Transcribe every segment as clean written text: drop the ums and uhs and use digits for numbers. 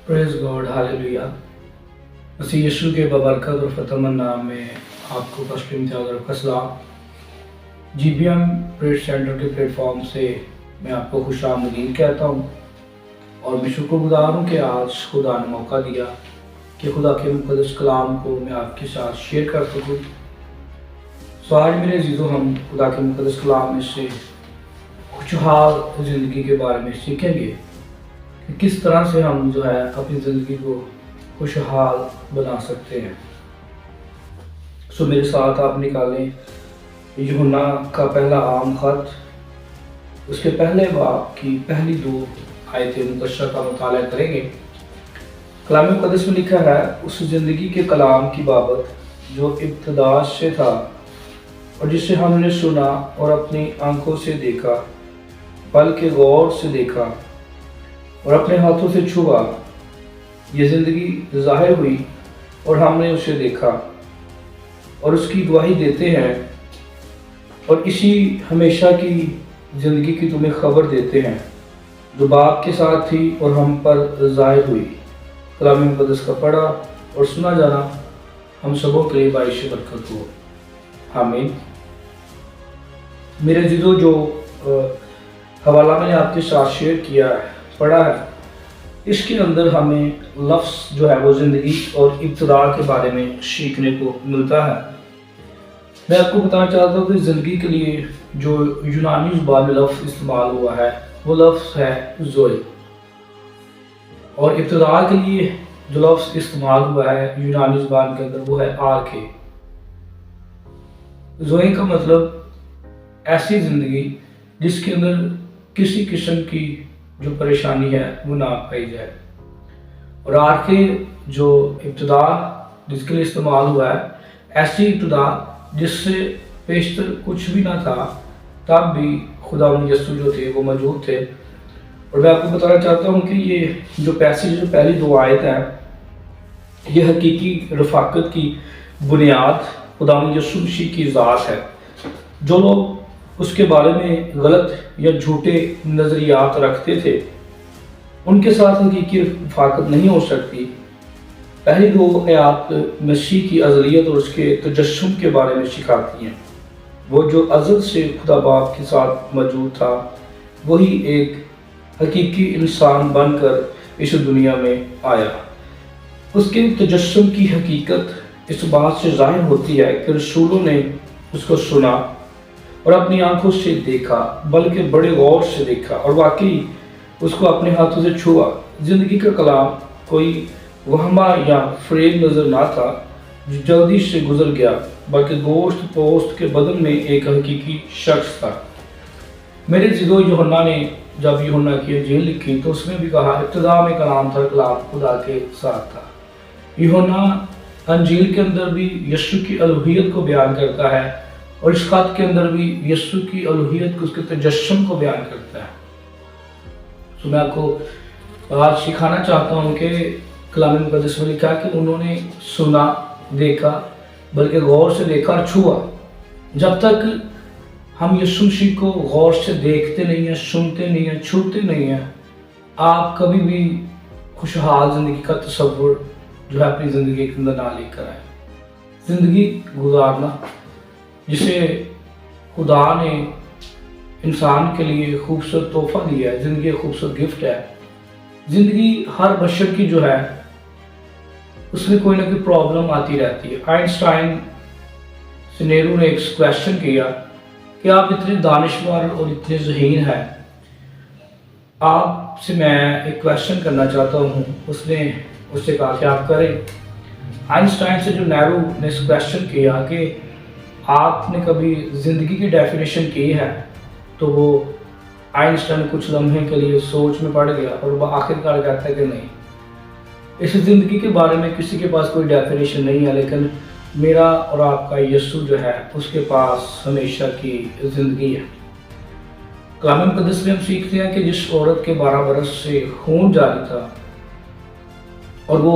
Praise God hallelujah. मसीह यीशु के बबरकत और फतमन नाम में आपको सलाम। जीबीएम प्रेज सेंटर के प्लेटफॉर्म से मैं आपको खुशामदीद कहता हूँ और मैं शुक्रगुजार हूँ कि आज खुदा ने मौका दिया कि खुदा के मुक़द्दस कलाम को मैं आपके साथ शेयर कर सकूँ। सो आज मेरे अज़ीज़ों, हम खुदा के मुक़द्दस कलाम में से खुशहाल ज़िंदगी के बारे में सीखेंगे कि किस तरह से हम अपनी ज़िंदगी को खुशहाल बना सकते हैं। सो मेरे साथ आप निकालें यूहन्ना का पहला आम खत, उसके पहले बाब की पहली 2 आयतें मुकद्दसा का मुताला करेंगे। कलाम मुक़द्दस में लिखा है, उस ज़िंदगी के कलाम की बाबत जो इब्तिदा से था और जिसे हमने सुना और अपनी आंखों से देखा, बल्कि गौर से देखा और अपने हाथों से छुआ। ये ज़िंदगी ज़ाहिर हुई और हमने उसे देखा और उसकी गवाही देते हैं और इसी हमेशा की ज़िंदगी की तुम्हें खबर देते हैं जो बाप के साथ थी और हम पर ज़ाहिर हुई। कलाम मुक़द्दस का पढ़ा और सुना जाना हम सबों के लिए बाइश बरकत हो। आमीन। मेरे अज़ीज़ों, जो हवाला मैंने आपके साथ शेयर किया है, पढ़ा है, इसके अंदर हमें लफ्ज़ जो है वो ज़िंदगी और इब्तिदा के बारे में सीखने को मिलता है। मैं आपको बताना चाहता हूँ कि ज़िंदगी के लिए जो यूनानी ज़ुबान में लफ्ज़ इस्तेमाल हुआ है वो लफ्ज़ है ज़ोए, और इब्तिदा के लिए जो लफ्ज़ इस्तेमाल हुआ है यूनानी ज़ुबान के अंदर वो है आर्के। ज़ोए का मतलब ऐसी ज़िंदगी जिसके अंदर किसी किस्म की जो परेशानी है वो ना पाई जाए, और आर्के जो इब्तिदा जिसके लिए इस्तेमाल हुआ है, ऐसी इब्तिदा जिससे पेशतर कुछ भी ना था, तब भी खुदा यसू जो थे वो मौजूद थे। और मैं आपको बताना चाहता हूँ कि ये जो पैसेज, जो पहली 2 आयत हैं, ये हकीकी रफ़ाकत की बुनियाद खुदा यसू मसीह की ज़ात है। जो लोग उसके बारे में गलत या झूठे नज़रियात रखते थे, उनके साथ हकीकी रफ़ाकत नहीं हो सकती। पहली 2 आयत मसीह की अज़लियत और उसके तजस्सुम के बारे में सिखाती हैं। वो जो अज़ल से खुदा बाप के साथ मौजूद था, वही एक हकीकी इंसान बनकर इस दुनिया में आया। उसके तजस्सुम की हकीकत इस बात से ज़ाहिर होती है कि रसूलों ने उसको सुना और अपनी आंखों से देखा, बल्कि बड़े गौर से देखा और वाकई उसको अपने हाथों से छुआ। ज़िंदगी का कलाम कोई वहमा या फ्रेब नज़र ना था जो जल्दी से गुजर गया, बल्कि गोश्त पोस्ट के बदन में एक हकीकी शख्स था। मेरे जिदो यूहन्ना ने जब यूहन्ना की इंजील लिखी तो उसमें भी कहा, इब्तिदा में कलाम था, कलाम खुदा के साथ था। यूहन्ना इंजील के अंदर भी यीशु की अलूहियत को बयान करता है और इस खत के अंदर भी यीशु की अलूहियत को, उसके तजस्सुम को बयान करता है। तो मैं आपको आज सिखाना चाहता हूँ कि कलाम मुक़द्दस में लिखा कि उन्होंने सुना, देखा, बल्कि गौर से देखा और छुआ। जब तक हम यीशु मसीह को गौर से देखते नहीं हैं, सुनते नहीं हैं, छूते नहीं हैं, आप कभी भी खुशहाल ज़िंदगी का तसव्वुर जो है अपनी ज़िंदगी के अंदर ना लेकर आए। ज़िंदगी गुजारना जिसे खुदा ने इंसान के लिए खूबसूरत तोहफा दिया है, ज़िंदगी एक खूबसूरत गिफ्ट है। ज़िंदगी हर बशर की जो है उसमें कोई ना कोई प्रॉब्लम आती रहती है। आइंस्टाइन से नेहरू ने एक क्वेश्चन किया कि आप इतने दानिशवर और इतने ज़हीन हैं, आपसे मैं एक क्वेश्चन करना चाहता हूँ। उसने उससे कहा कि आप करें। आइंस्टाइन से जो नेहरू ने इस क्वेश्चन किया कि आपने कभी ज़िंदगी की डेफिनेशन की है, तो वो आइंस्टाइन कुछ लम्हे के लिए सोच में पड़ गया और वो आखिरकार कहता है कि नहीं, इस ज़िंदगी के बारे में किसी के पास कोई डेफिनेशन नहीं है, लेकिन मेरा और आपका यीशु जो है उसके पास हमेशा की ज़िंदगी है। कलाम मुक़द्दस में हम सीखते हैं कि जिस औरत के 12 बरस से खून जारी था और वो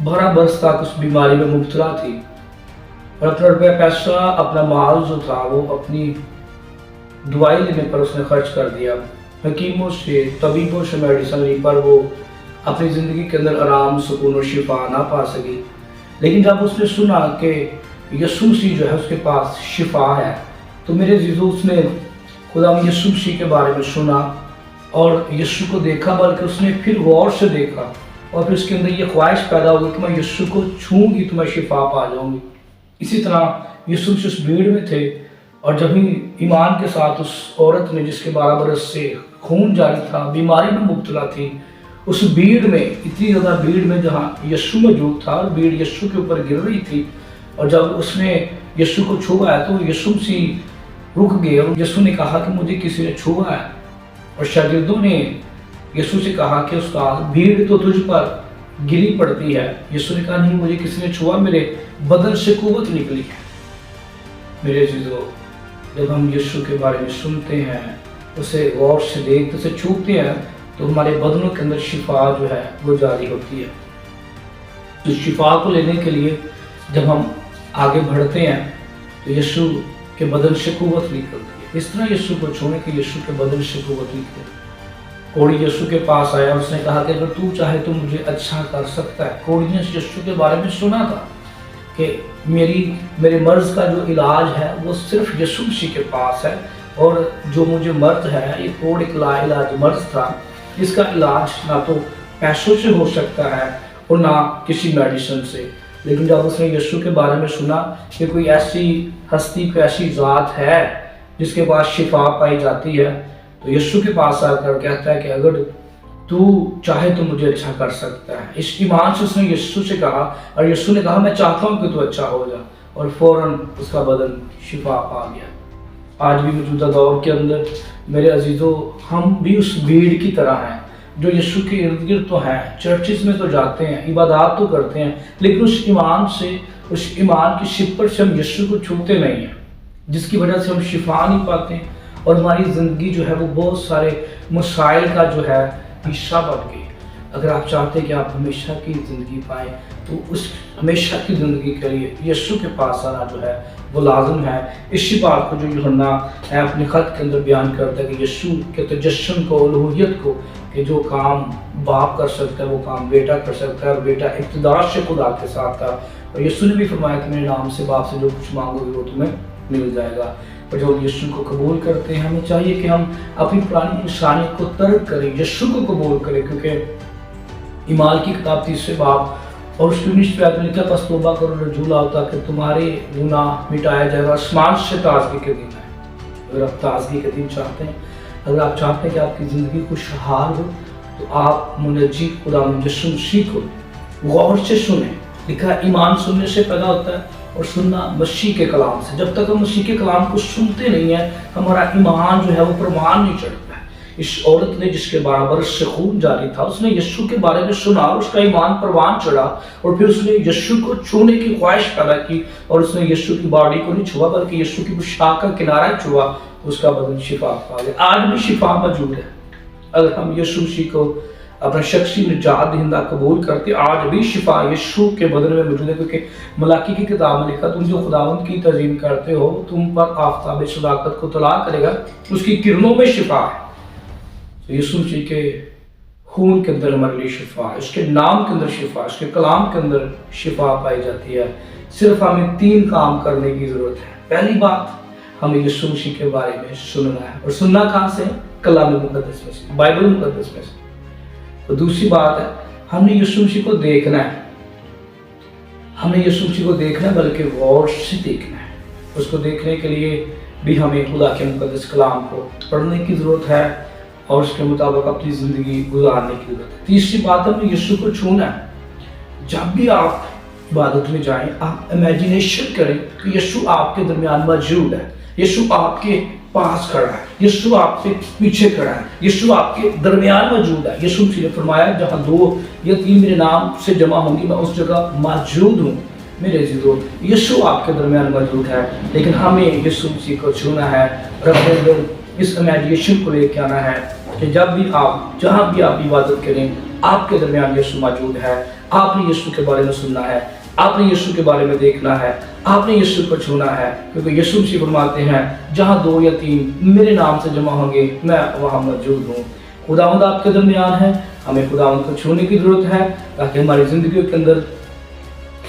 12 बरस तक उस बीमारी में मुब्तला थी और अपना रुपया पैसा, अपना माल जो था वो अपनी दवाई लेने पर उसने खर्च कर दिया। हकीमों से, तबीबों से मेडिसिन ली, पर वो अपनी ज़िंदगी के अंदर आराम, सुकून और शिफा ना पा सकी। लेकिन जब उसने सुना कि यीशु मसीह जो है उसके पास शिफा है, तो मेरे अज़ीज़ों उसने खुदा यीशु मसीह के बारे में सुना और यीशु को देखा, बल्कि उसने फिर गौर से देखा और फिर उसके अंदर ये ख्वाहिश पैदा हुई कि मैं यीशु को छूँगी तो मैं शिफा पा जाऊँगी। इसी तरह यीशु मसीह उस भीड़ में थे और जब ही ईमान के साथ उस औरत ने, जिसके 12 बरस से खून जारी था, बीमारी में मुब्तला थी, उस भीड़ में, इतनी ज़्यादा भीड़ में जहाँ यीशु मौजूद था और भीड़ यीशु के ऊपर गिर रही थी, और जब उसने यीशु को छुआ है तो यीशु मसीह रुक गए और यीशु ने कहा कि मुझे किसी ने छुआ है। और शागिर्दों ने यीशु से कहा कि उस्ताद, भीड़ तो तुझ पर गिरी पड़ती है। यीशु ने कहा नहीं, मुझे किसी ने छुआ, मेरे बदन से कुव्वत निकली है। मेरे अज़ीज़ों, जब हम यीशु के बारे में सुनते हैं, उसे गौर से देखते, उसे छूते हैं, तो हमारे बदनों के अंदर शिफा जो है वो जारी होती है। तो शिफा को लेने के लिए जब हम आगे बढ़ते हैं तो यीशु के बदन से कुव्वत निकलती है। इस तरह यीशु को छूने के यीशु के बदन से कुव्वत निकलती है। कोढ़ी यीशु के पास आया, उसने कहा कि अगर तू चाहे तो मुझे अच्छा कर सकता है। कोढ़ी ने यीशु के बारे में सुना था कि मेरे मर्ज का जो इलाज है वो सिर्फ यीशु मसीह के पास है, और जो मुझे मर्ज है ये कोढ़ एक लाइलाज मर्ज था, इसका इलाज ना तो पैसों से हो सकता है और ना किसी मेडिसिन से। लेकिन जब उसने यीशु के बारे में सुना कि कोई ऐसी हस्ती, कोई ऐसी ज़ात है जिसके पास शिफा पाई जाती है, तो यीशु के पास आकर कहता है कि अगर तू चाहे तो मुझे अच्छा कर सकता है। इस ईमान से उसने यीशु से कहा और यीशु ने कहा मैं चाहता हूँ कि तू अच्छा हो जा, और फौरन उसका बदन शिफा पा गया। आज भी मौजूदा दौर के अंदर मेरे अजीज़ों, हम भी उस भीड़ की तरह हैं जो यीशु के इर्द गिर्द तो हैं, चर्चिस में तो जाते हैं, इबादत तो करते हैं, लेकिन उस ईमान की शिपर से हम यीशु को छूते नहीं हैं, जिसकी वजह से हम शिफा नहीं पाते हैं और हमारी ज़िंदगी जो है वो बहुत सारे मसाइल का जो है हिस्सा बन गई। अगर आप चाहते हैं कि आप हमेशा की ज़िंदगी पाएँ, तो उस हमेशा की ज़िंदगी के लिए यीशु के पास आना जो है वो लाजम है। इसी बात को जो यूहन्ना अपने ख़त के अंदर बयान करता है कि यीशु के तजस्सुम को, उलूहियत को, कि जो काम बाप कर सकता है वो काम बेटा कर सकता है, और बेटा इक़्तिदार से खुदा के साथ था। और यीशु ने भी फरमाया कि मेरे नाम से बाप से जो कुछ मांगोगे वो तुम्हें मिल जाएगा। और जो यीशु को कबूल करते हैं, हमें चाहिए कि हम अपनी पुरानी इंसानियत को तर्क करें, यीशु को कबूल करें, क्योंकि ईमाल की किताब 3 बाब और उसकी 19 आयत में लिखा, बस तौबा करो, रजूल आओ ताकि तुम्हारे गुनाह मिटाया जाएगा। आसमान से ताज़गी के दिन है। अगर आप ताज़गी के दिन चाहते हैं, अगर आप चाहते हैं कि आपकी ज़िंदगी खुशहाल हो, तो आप मुनज्जी खुदा यीशु मसीह को गौर से सुने। लिखा है ईमान सुनने से पैदा होता है और सुनना मसीह के कलाम से। जब तक हम मसीह के कलाम को सुनते नहीं हैं, हमारा ईमान जो है वो प्रमाण नहीं चढ़ता है। इस औरत ने जिसके 12 बरस से खून जारी था, उसने यीशु के बारे में सुना और उसका ईमान परवान चढ़ा, और फिर उसने यीशु को छूने की ख्वाहिश पैदा की, और उसने यीशु की बॉडी को नहीं छुआ बल्कि यीशु की पोशाक का किनारा छुआ, उसका बदन शिफा पा गया। आज भी शिफा मौजूद है। अगर हम यीशु मसीह को अपना शख्सी निजात दहिंदा कबूल करते, आज भी शिफा यीशु के बदन में मौजूद है, क्योंकि मलाकी की किताब में लिखा, तुम जो खुदावंद की तज़ीम करते हो, तुम पर आफ़ताब सदाकत को तला करेगा, उसकी किरणों में शिफा है। तो यीशु मसीह के खून के अंदर हमारे लिए शिफा है, उसके नाम के अंदर शिफा, उसके कलाम के अंदर शिफा पाई जाती है। सिर्फ हमें 3 काम करने की ज़रूरत है। पहली बात, हमें यीशु मसीह के बारे में सुनना है, और सुनना कहाँ से? कलाम मुक़द्दस में से, बाइबल मुक़द्दस में से। तो दूसरी बात है, हमने यीशु मसीह को देखना है। हमने यीशु मसीह को देखना है, बल्कि गौर से देखना है। उसको देखने के लिए भी हमें खुदा के मुक़द्दस कलाम को पढ़ने की ज़रूरत है और उसके मुताबिक अपनी ज़िंदगी गुजारने की ज़रूरत है। तीसरी बात, हमें यीशु को छूना है। जब भी आप इबादत में जाएं, आप इमेजिनेशन करें कि यीशु आपके दरमियान मौजूद है, यीशु आपके पास खड़ा है, यीशु आपसे पीछे खड़ा है, यीशु आपके दरमियान मौजूद है। यीशु मसीह ने फरमाया, जहाँ 2 या 3 मेरे नाम से जमा होंगी, मैं उस जगह मौजूद हूँ। मेरे अज़ीज़ों, यीशु आपके दरमियान मौजूद है, लेकिन हमें यीशु मसीह को छूना है और अपने अंदर इस इमेजिनेशन को लेके आना है कि जब भी आप, जहाँ भी आप इबादत करें, आपके दरमियान यीशु मौजूद है। आपने यीशु के बारे में सुनना है, आपने यीशु के बारे में देखना है, आपने यीशु को छूना है, क्योंकि यीशु मसीह फरमाते हैं, जहाँ 2 या 3 मेरे नाम से जमा होंगे, मैं वहाँ मौजूद हूँ। खुदावंद आपके दरमियान है, हमें खुदावंद को छूने की ज़रूरत है, ताकि हमारी ज़िंदगी के अंदर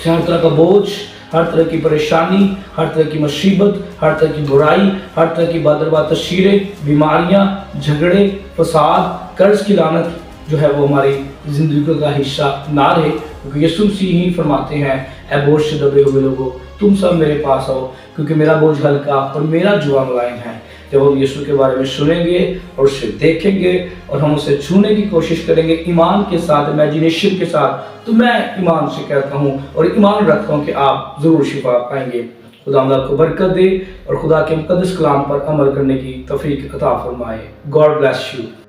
हर तरह का बोझ, हर तरह की परेशानी, हर तरह की मुसीबत, हर तरह की बुराई, हर तरह की बदरवा तस्वीरें, बीमारियां, झगड़े, फसाद, कर्ज की लानत जो है वो हमारी ज़िंदगी का हिस्सा ना रहे। क्योंकि यीशु मसीह ही फरमाते हैं, ऐ बोझ से दबे हुए लोगों, तुम सब मेरे पास आओ, क्योंकि मेरा बोझ हल्का और मेरा जुआ मुलायम है। जब हम यीशु के बारे में सुनेंगे और उसे देखेंगे और हम उसे छूने की कोशिश करेंगे ईमान के साथ, इमेजिनेशन के साथ, तो मैं ईमान से कहता हूँ और ईमान रखता हूँ कि आप ज़रूर शिफा पाएंगे। खुदा आपको बरकत दे और खुदा के मुकद्दस कलाम पर अमल करने की तौफीक अता फरमाए। God bless you.